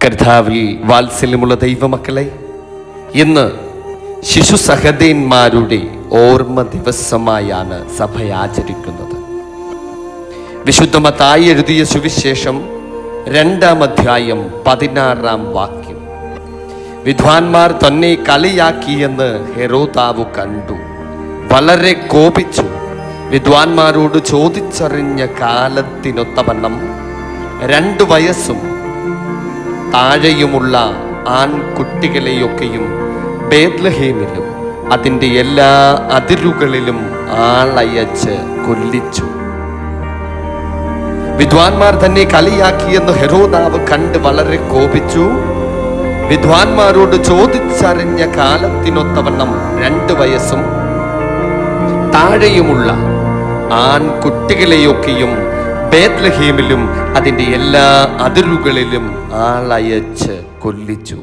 കർത്താവിൽ വാത്സല്യമുള്ള ദൈവമക്കളെ, ഇന്ന് ശിശു സഹദേന്മാരുടെ ഓർമ്മ ദിവസമായാണ് സഭ ആചരിക്കുന്നത്. വിശുദ്ധ മത്തായി എഴുതിയ സുവിശേഷം 2-ാം അധ്യായം 16-ാം വാക്യം. വിദ്വാൻമാർ തന്നെ കളിയാക്കിയെന്ന് ഹെരോദാവ് കണ്ടു, വളരെ കോപിച്ചു. വിദ്വാൻമാരോട് ചോദിച്ചറിഞ്ഞ കാലത്തിനൊത്തവണ്ണം 2 വയസ്സും താഴെയുമുള്ള ആൺകുട്ടികളെയൊക്കെയും ബേത്ലഹേമിലും അതിൻ്റെ എല്ലാ അതിരുകളിലും ആളയച്ച് കൊല്ലിച്ചു. വിദ്വാൻമാർ തന്നെ കളിയാക്കിയെന്ന് ഹെരോദാവ് കണ്ട് വളരെ കോപിച്ചു. വിദ്വാൻമാരോട് ചോദിച്ചറിഞ്ഞ കാലത്തിനൊത്തവണ്ണം 2 വയസ്സും താഴെയുമുള്ള ആൺകുട്ടികളെയൊക്കെയും ബേത്ലഹേമിലും അതിൻ്റെ എല്ലാ അതിരുകളിലും ആളയച്ച് കൊല്ലിച്ചു.